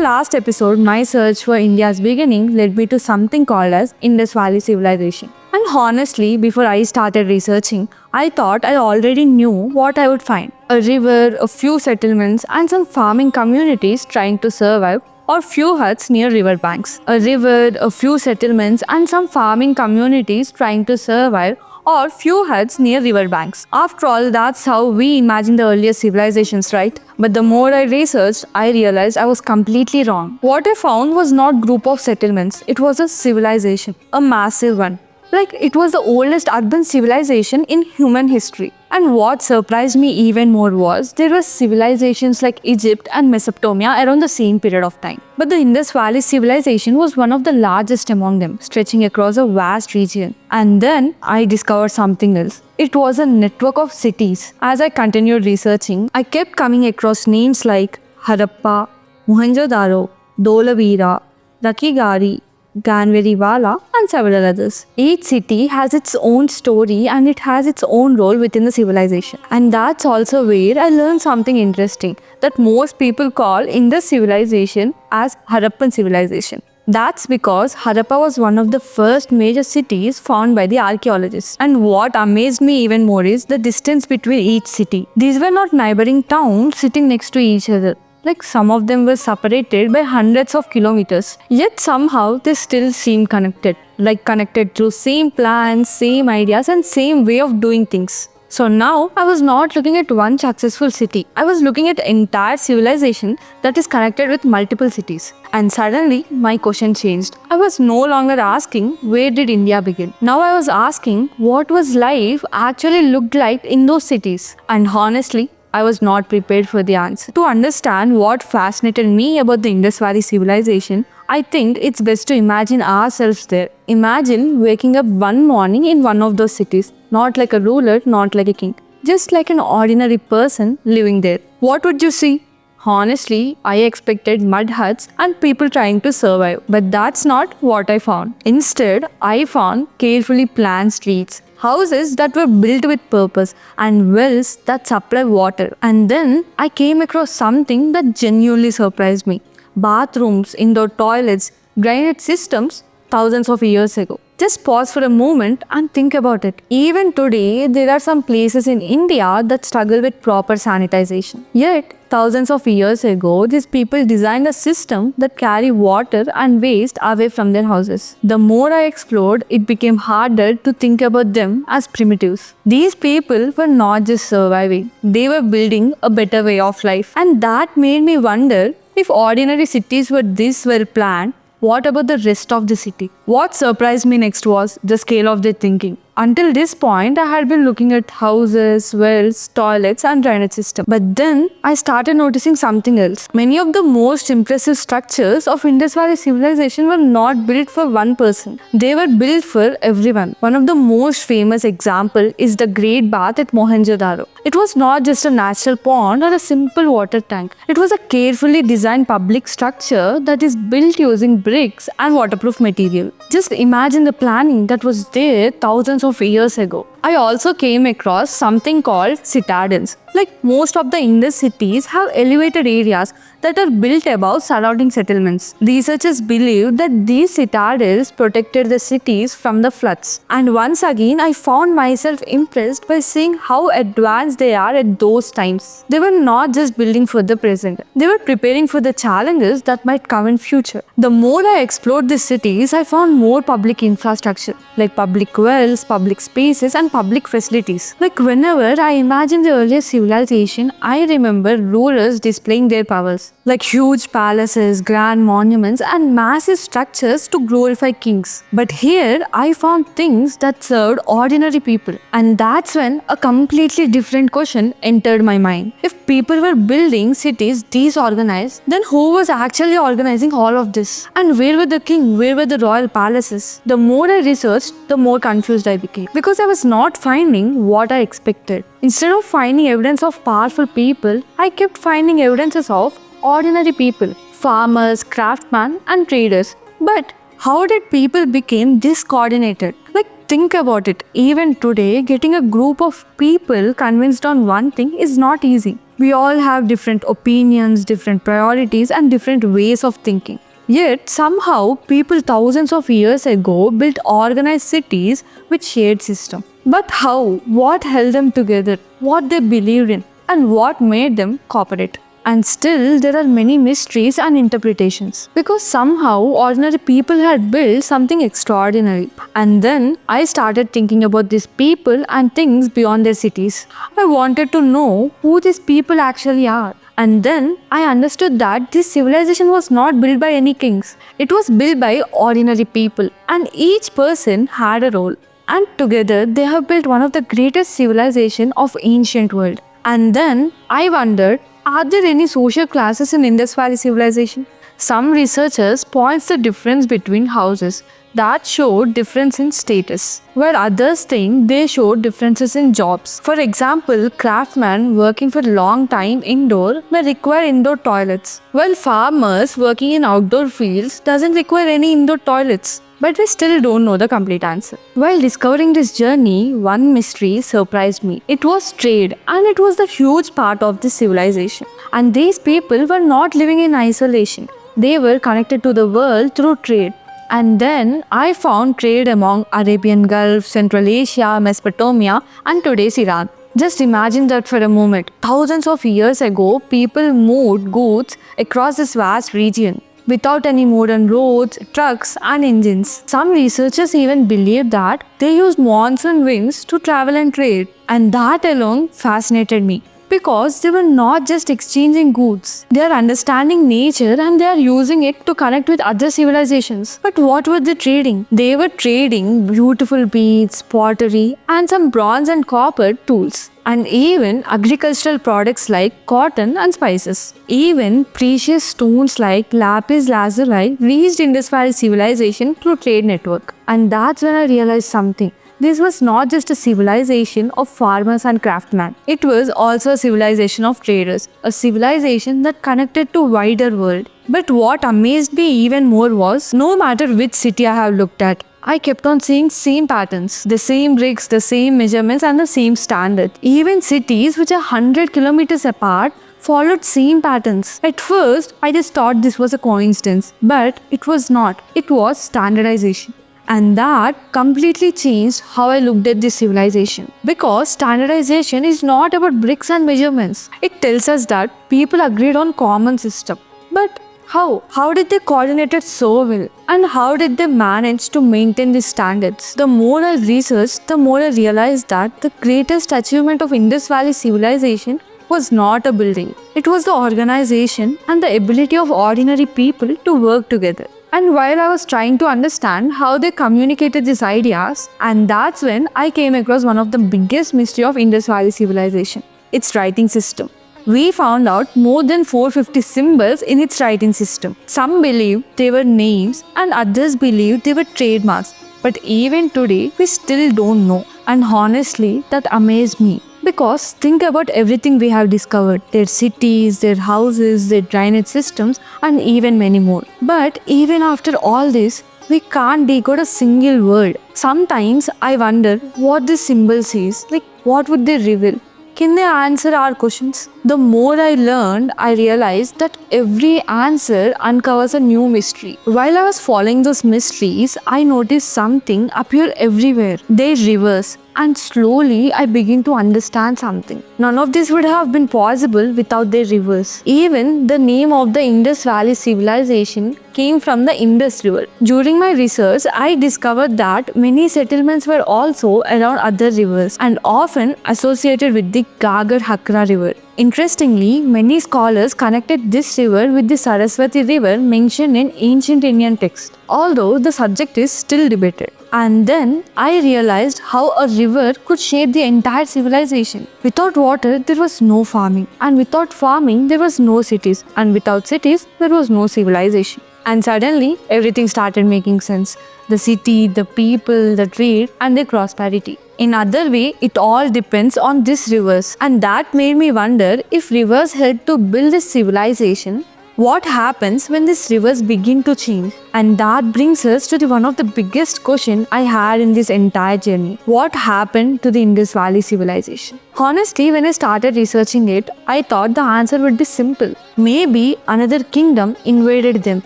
last episode, my search for India's beginning led me to something called as Indus Valley Civilization. And honestly, before I started researching, I thought I already knew what I would find. A river, a few settlements, and some farming communities trying to survive, or few huts near river banks. A river, a few settlements, and some farming communities trying to survive, or few huts near river banks. After all, that's how we imagine the earliest civilizations, right? But the more I researched, I realized I was completely wrong. What I found was not group of settlements, it was a civilization, a massive one. Like it was the oldest urban civilization in human history. And what surprised me even more was there were civilizations like Egypt and Mesopotamia around the same period of time. But the Indus Valley civilization was one of the largest among them, stretching across a vast region. And then I discovered something else. It was a network of cities. As I continued researching, I kept coming across names like Harappa, Mohenjo-daro, Dholavira, Rakhigarhi, Ganweriwala, and several others. Each city has its own story and it has its own role within the civilization. And that's also where I learned something interesting that most people call Indus civilization as Harappan civilization. That's because Harappa was one of the first major cities found by the archaeologists. And what amazed me even more is the distance between each city. These were not neighboring towns sitting next to each other. Like some of them were separated by hundreds of kilometers, yet somehow they still seem connected. Like connected through same plans, same ideas and same way of doing things. So now I was not looking at one successful city. I was looking at entire civilization that is connected with multiple cities. And suddenly my question changed. I was no longer asking where did India begin. Now I was asking what was life actually looked like in those cities. And honestly, I was not prepared for the answer. To understand what fascinated me about the Indus Valley civilization, I think it's best to imagine ourselves there. Imagine waking up one morning in one of those cities, not like a ruler, not like a king, just like an ordinary person living there. What would you see? Honestly, I expected mud huts and people trying to survive, but that's not what I found. Instead, I found carefully planned streets, houses that were built with purpose, and wells that supply water. And then I came across something that genuinely surprised me. Bathrooms, indoor toilets, drainage systems thousands of years ago. Just pause for a moment and think about it. Even today, there are some places in India that struggle with proper sanitization. Yet, thousands of years ago, these people designed a system that carry water and waste away from their houses. The more I explored, it became harder to think about them as primitives. These people were not just surviving, they were building a better way of life. And that made me wonder if ordinary cities were this well planned, what about the rest of the city? What surprised me next was the scale of their thinking. Until this point, I had been looking at houses, wells, toilets and drainage system. But then I started noticing something else. Many of the most impressive structures of Indus Valley civilization were not built for one person. They were built for everyone. One of the most famous example is the Great Bath at Mohenjo-daro. It was not just a natural pond or a simple water tank. It was a carefully designed public structure that is built using bricks and waterproof material. Just imagine the planning that was there thousands of years ago. I also came across something called citadels. Like most of the Indus cities have elevated areas that are built above surrounding settlements. Researchers believe that these citadels protected the cities from the floods. And once again, I found myself impressed by seeing how advanced they are at those times. They were not just building for the present. They were preparing for the challenges that might come in future. The more I explored these cities, I found more public infrastructure, like public wells, public spaces, and public facilities. Like whenever I imagine the earliest civilization, I remember rulers displaying their powers, like huge palaces, grand monuments, and massive structures to glorify kings. But here, I found things that served ordinary people. And that's when a completely different question entered my mind. If people were building cities disorganized, then who was actually organizing all of this? And where were the king? Where were the royal palaces? The more I researched, the more confused I became. Because I was not finding what I expected. Instead of finding evidence of powerful people, I kept finding evidences of ordinary people, farmers, craftsmen, and traders. But how did people become this coordinated? Like, think about it. Even today, getting a group of people convinced on one thing is not easy. We all have different opinions, different priorities, and different ways of thinking. Yet, somehow, people thousands of years ago built organized cities with shared system. But how? What held them together? What they believed in? And what made them cooperate? And still, there are many mysteries and interpretations. Because somehow, ordinary people had built something extraordinary. And then, I started thinking about these people and things beyond their cities. I wanted to know who these people actually are. And then I understood that this civilization was not built by any kings. It was built by ordinary people, and each person had a role. And together they have built one of the greatest civilization of ancient world. And then I wondered, are there any social classes in Indus Valley civilization? Some researchers points the difference between houses that show difference in status, while others think they show differences in jobs. For example, craftsmen working for a long time indoor may require indoor toilets, while farmers working in outdoor fields doesn't require any indoor toilets. But we still don't know the complete answer. While discovering this journey, one mystery surprised me. It was trade, and it was the huge part of this civilization. And these people were not living in isolation. They were connected to the world through trade. And then I found trade among Arabian Gulf, Central Asia, Mesopotamia, and today's Iran. Just imagine that for a moment. Thousands of years ago, people moved goods across this vast region without any modern roads, trucks, and engines. Some researchers even believe that they used monsoon winds to travel and trade. And that alone fascinated me. Because they were not just exchanging goods, they are understanding nature and they are using it to connect with other civilizations. But what were they trading? They were trading beautiful beads, pottery, and some bronze and copper tools. And even agricultural products like cotton and spices. Even precious stones like lapis lazuli reached Indus Valley civilization through trade network. And that's when I realized something. This was not just a civilization of farmers and craftsmen. It was also a civilization of traders, a civilization that connected to wider world. But what amazed me even more was, no matter which city I have looked at, I kept on seeing same patterns, the same bricks, the same measurements and the same standard. Even cities which are 100 kilometers apart followed same patterns. At first, I just thought this was a coincidence, but it was not. It was standardization. And that completely changed how I looked at this civilization. Because standardization is not about bricks and measurements. It tells us that people agreed on common system. But how? How did they coordinate it so well? And how did they manage to maintain these standards? The more I researched, the more I realized that the greatest achievement of Indus Valley civilization was not a building. It was the organization and the ability of ordinary people to work together. And while I was trying to understand how they communicated these ideas, and that's when I came across one of the biggest mystery of Indus Valley civilization, its writing system. We found out more than 450 symbols in its writing system. Some believed they were names and others believed they were trademarks. But even today, we still don't know. And honestly, that amazed me. Because think about everything we have discovered, their cities, their houses, their drainage systems, and even many more. But even after all this, we can't decode a single word. Sometimes I wonder what this symbol says, like what would they reveal? Can they answer our questions? The more I learned, I realized that every answer uncovers a new mystery. While I was following those mysteries, I noticed something appear everywhere. They reverse. And slowly I begin to understand something. None of this would have been possible without their rivers. Even the name of the Indus Valley civilization came from the Indus River. During my research, I discovered that many settlements were also around other rivers and often associated with the Ghaggar Hakra River. Interestingly, many scholars connected this river with the Saraswati River mentioned in ancient Indian texts, although the subject is still debated. And then I realized how a river could shape the entire civilization. Without water, there was no farming. And without farming, there was no cities. And without cities, there was no civilization. And suddenly, everything started making sense. The city, the people, the trade, and the prosperity. In other way, it all depends on these rivers. And that made me wonder if rivers help to build this civilization. What happens when these rivers begin to change? And that brings us to one of the biggest questions I had in this entire journey. What happened to the Indus Valley civilization? Honestly, when I started researching it, I thought the answer would be simple. Maybe another kingdom invaded them.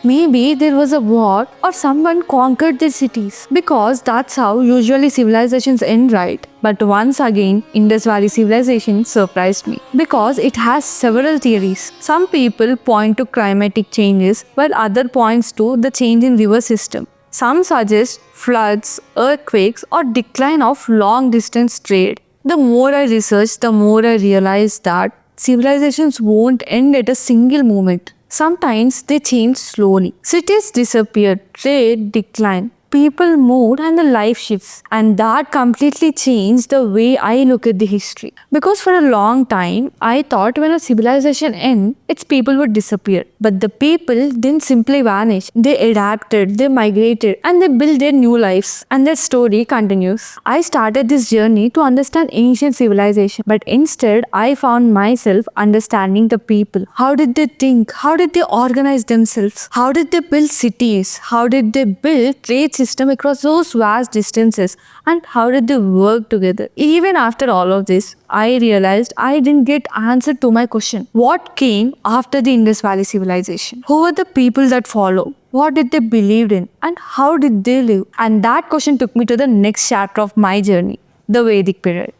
Maybe there was a war or someone conquered their cities. Because that's how usually civilizations end, right? But once again, Indus Valley civilization surprised me because it has several theories. Some people point to climatic changes, while other points to the change in river system. Some suggest floods, earthquakes, or decline of long distance trade. The more I researched, the more I realized that civilizations won't end at a single moment. Sometimes they change slowly. Cities disappear, trade decline, people moved, and the life shifts. And that completely changed the way I look at the history. Because for a long time, I thought when a civilization ends, its people would disappear. But the people didn't simply vanish. They adapted, they migrated, and they built their new lives. And their story continues. I started this journey to understand ancient civilization, but instead I found myself understanding the people. How did they think? How did they organize themselves? How did they build cities? How did they build trade system across those vast distances? And how did they work together? Even after all of this, I realized I didn't get answer to my question. What came after the Indus Valley civilization? Who were the people that followed? What did they believe in? And how did they live? And that question took me to the next chapter of my journey, the Vedic period.